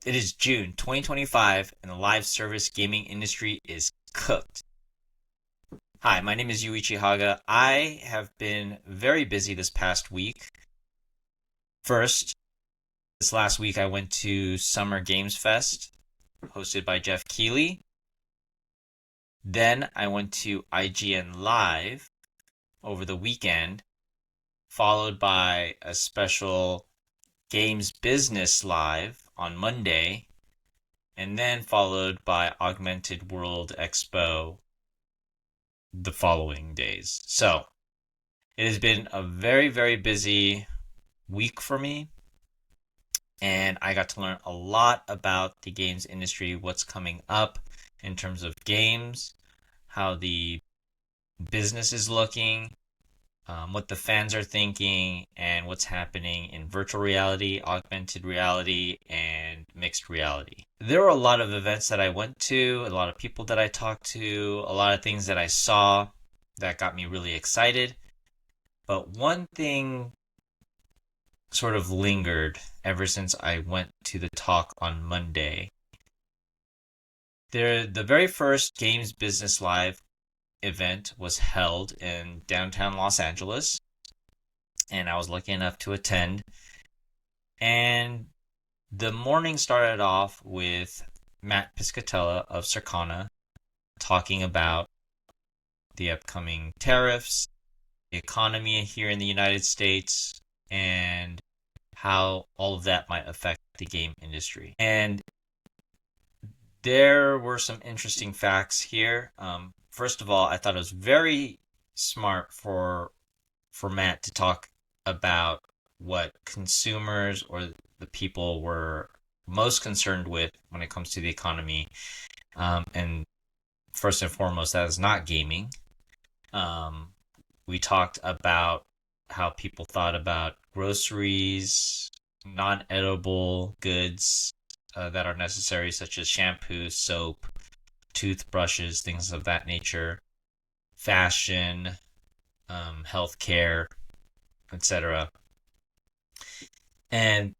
It is June 2025 and the live service gaming industry is cooked. Hi, my name is Yuichi Haga. I have been very busy this past week. First, this last week I went to Summer Games Fest, hosted by Jeff Keighley. Then I went to IGN Live over the weekend, followed by a special Games Business Live on Monday, and then followed by Augmented World Expo the following days. So it has been a very, very busy week for me, and I got to learn a lot about the games industry, what's coming up in terms of games, how the business is looking, what the fans are thinking, and what's happening in virtual reality, augmented reality, and mixed reality. There were a lot of events that I went to, a lot of people that I talked to, a lot of things that I saw that got me really excited. But one thing sort of lingered ever since I went to the talk on Monday. The very first Games Business Live event was held in downtown Los Angeles, and I was lucky enough to attend. And the morning started off with Matt Piscatella of Circana talking about the upcoming tariffs, the economy here in the United States, and how all of that might affect the game industry. And there were some interesting facts here. First of all, I thought it was very smart for Matt to talk about what consumers or the people were most concerned with when it comes to the economy. And first and foremost, that is not gaming. Um, we talked about how people thought about groceries, non-edible goods that are necessary, such as shampoo, soap, toothbrushes, things of that nature, fashion, healthcare, etc. And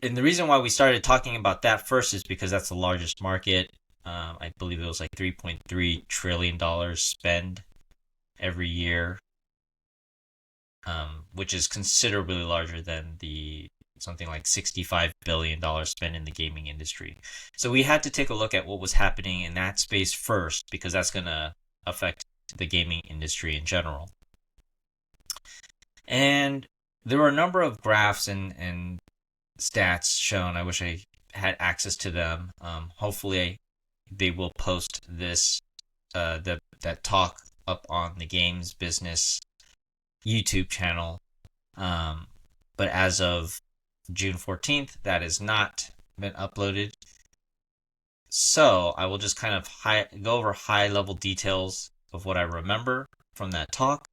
and the reason why we started talking about that first is because that's the largest market. I believe it was like $3.3 trillion spent every year, which is considerably larger than the something like $65 billion spent in the gaming industry. So we had to take a look at what was happening in that space first, because that's going to affect the gaming industry in general. And there were a number of graphs and stats shown. I wish I had access to them. Hopefully, they will post this that talk up on the Games Business YouTube channel. But as of June 14th, that has not been uploaded. So I will just kind of go over high level details of what I remember from that talk.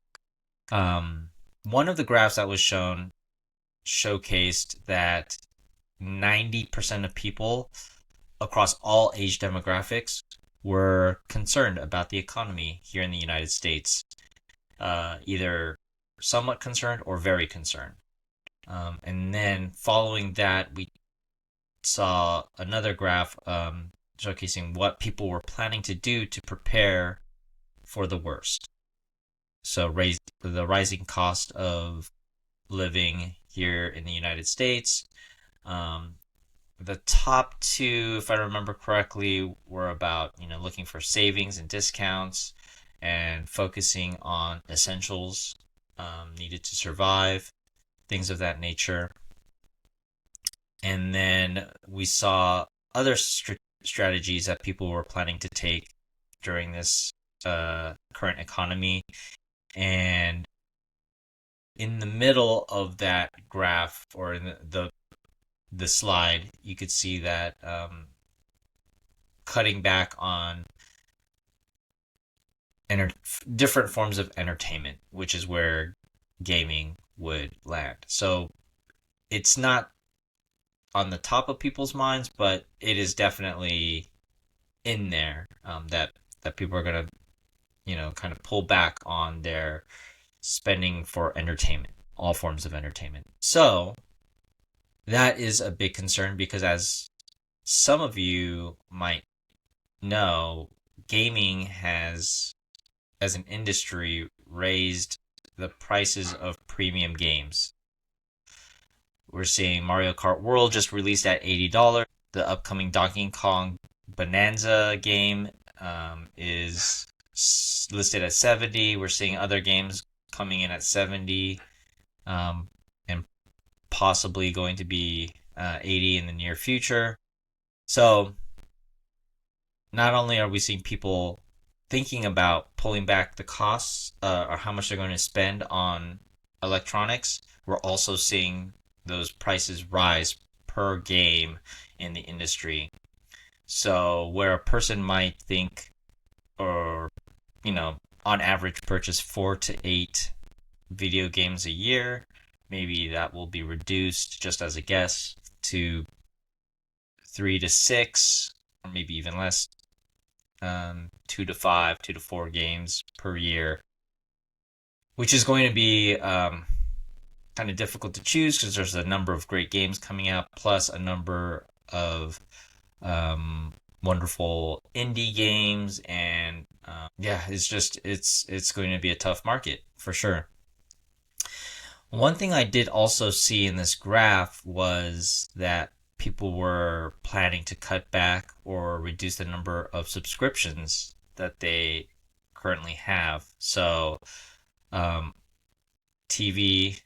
One of the graphs that was shown showcased that 90% of people across all age demographics were concerned about the economy here in the United States, either somewhat concerned or very concerned. And then following that, we saw another graph showcasing what people were planning to do to prepare for the worst. So the rising cost of living here in the United States. The top two, if I remember correctly, were about looking for savings and discounts and focusing on essentials needed to survive, things of that nature. And then we saw other strategies that people were planning to take during this current economy. And in the middle of that graph, or in the slide, you could see that cutting back on different forms of entertainment, which is where gaming would land. So it's not on the top of people's minds, but it is definitely in there, that people are gonna kind of pull back on their spending for entertainment, all forms of entertainment. So that is a big concern, because as some of you might know, gaming has, as an industry, raised the prices of premium games. We're seeing Mario Kart World just released at $80. The upcoming Donkey Kong Bonanza game is listed at 70. We're seeing other games coming in at 70, and possibly going to be 80 in the near future. So not only are we seeing people thinking about pulling back the costs or how much they're going to spend on electronics, we're also seeing those prices rise per game in the industry. So where a person might think, or on average purchase 4 to 8 video games a year, maybe that will be reduced, just as a guess, to 3 to 6, or maybe even less, 2 to 5, 2 to 4 games per year, which is going to be kind of difficult to choose because there's a number of great games coming out, plus a number of wonderful indie games, and yeah, it's going to be a tough market for sure. One thing I did also see in this graph was that people were planning to cut back or reduce the number of subscriptions that they currently have. So, um, TV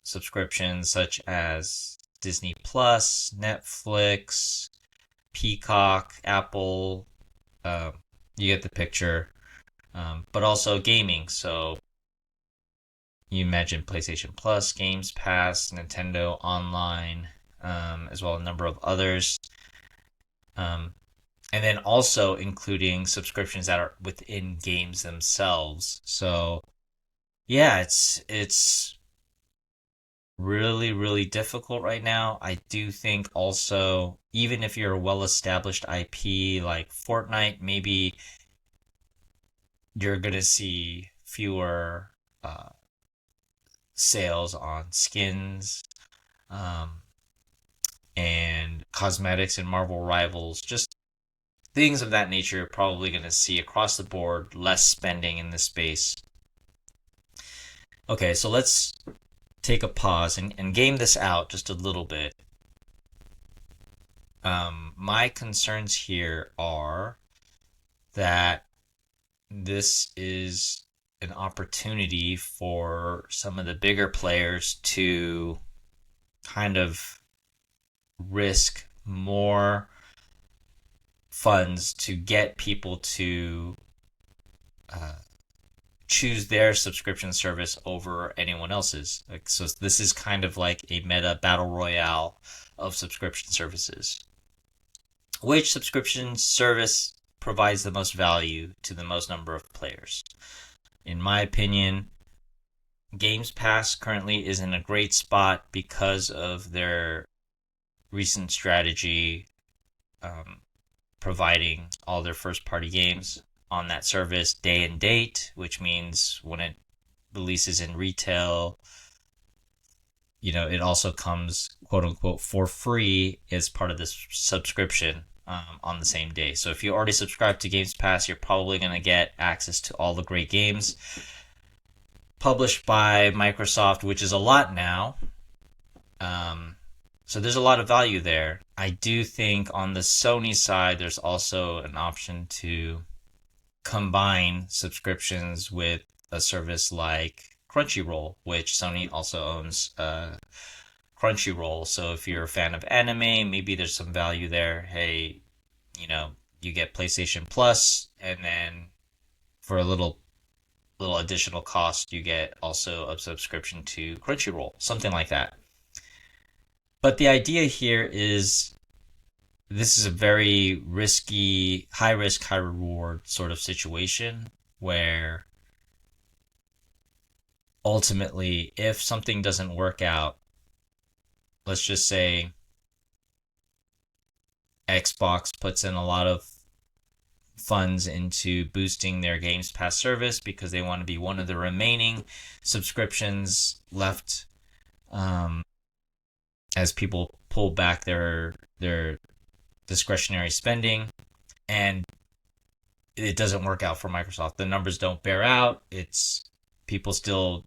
subscriptions such as Disney Plus, Netflix, Peacock, Apple, uh, you get the picture. But also gaming. So you imagine PlayStation Plus, Games Pass, Nintendo Online, as well as a number of others. Um, and then also including subscriptions that are within games themselves. So yeah, it's really, really difficult right now. I do think also, even if you're a well-established IP like Fortnite, maybe you're gonna see fewer sales on skins, um, and cosmetics and Marvel Rivals, just things of that nature. You're probably going to see across the board less spending in this space. Okay, so let's take a pause and game this out just a little bit. My concerns here are that this is an opportunity for some of the bigger players to kind of risk more funds to get people to uh, choose their subscription service over anyone else's. Like, so this is kind of like a meta battle royale of subscription services. Which subscription service provides the most value to the most number of players? In my opinion, Games Pass currently is in a great spot because of their recent strategy, providing all their first party games on that service day and date, which means when it releases in retail, it also comes quote unquote for free as part of this subscription on the same day. So if you already subscribe to Games Pass, you're probably going to get access to all the great games published by Microsoft, which is a lot now. So there's a lot of value there. I do think on the Sony side, there's also an option to combine subscriptions with a service like Crunchyroll, which Sony also owns Crunchyroll. So if you're a fan of anime, maybe there's some value there. Hey, you get PlayStation Plus, and then for a little additional cost, you get also a subscription to Crunchyroll, something like that. But the idea here is this is a very risky, high risk, high reward sort of situation where ultimately, if something doesn't work out, let's just say Xbox puts in a lot of funds into boosting their Games Pass service because they want to be one of the remaining subscriptions left as people pull back their discretionary spending, and it doesn't work out for Microsoft. The numbers don't bear out. It's people still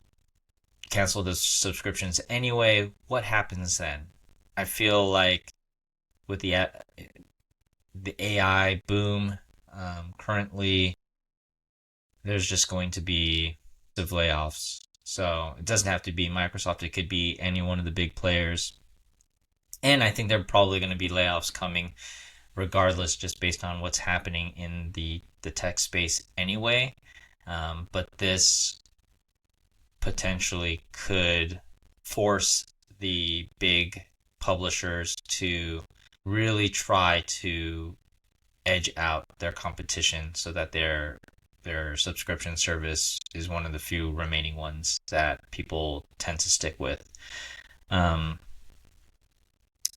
cancel the subscriptions anyway. What happens then? I feel like with the AI boom currently, there's just going to be of layoffs. So it doesn't have to be Microsoft. It could be any one of the big players. And I think there are probably going to be layoffs coming regardless, just based on what's happening in the tech space anyway. But this potentially could force the big publishers to really try to edge out their competition so that their subscription service is one of the few remaining ones that people tend to stick with. Um,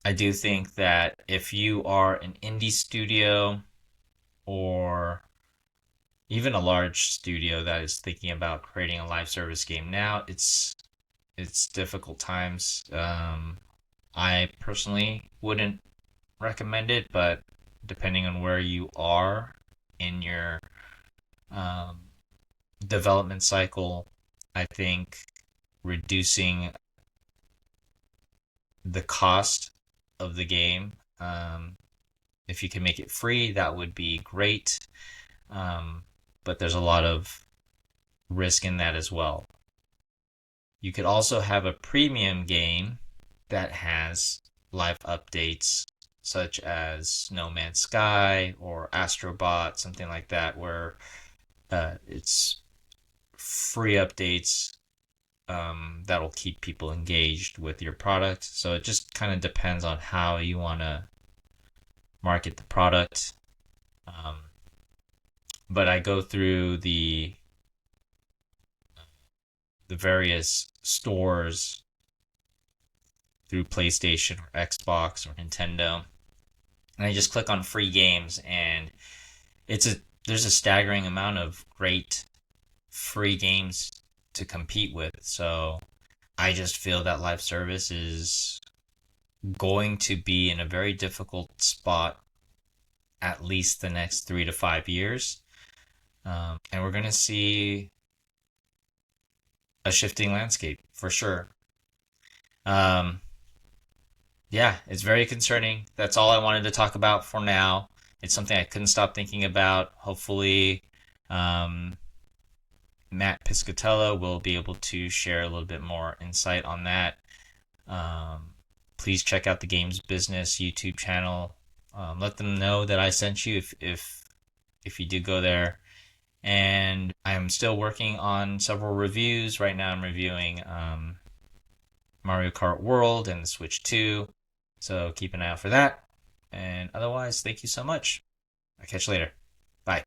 I do think that if you are an indie studio or even a large studio that is thinking about creating a live service game now, it's difficult times. I personally wouldn't recommend it, but depending on where you are in your um, development cycle, I think reducing the cost of the game, if you can make it free, that would be great. Um, but there's a lot of risk in that as well. You could also have a premium game that has live updates such as No Man's Sky or Astrobot, something like that, where it's free updates that'll keep people engaged with your product. So it just kind of depends on how you want to market the product. Um, but I go through the various stores through PlayStation or Xbox or Nintendo, and I just click on free games, and there's a staggering amount of great free games to compete with. So I just feel that live service is going to be in a very difficult spot at least the next 3 to 5 years. And we're going to see a shifting landscape for sure. Um, yeah, it's very concerning. That's all I wanted to talk about for now. It's something I couldn't stop thinking about. Hopefully, um, Matt Piscatello will be able to share a little bit more insight on that. Um, Please check out the Games Business YouTube channel. Let them know that I sent you if you do go there. And I'm still working on several reviews. Right now, I'm reviewing Mario Kart World and the Switch 2. So keep an eye out for that. And otherwise, thank you so much. I'll catch you later. Bye.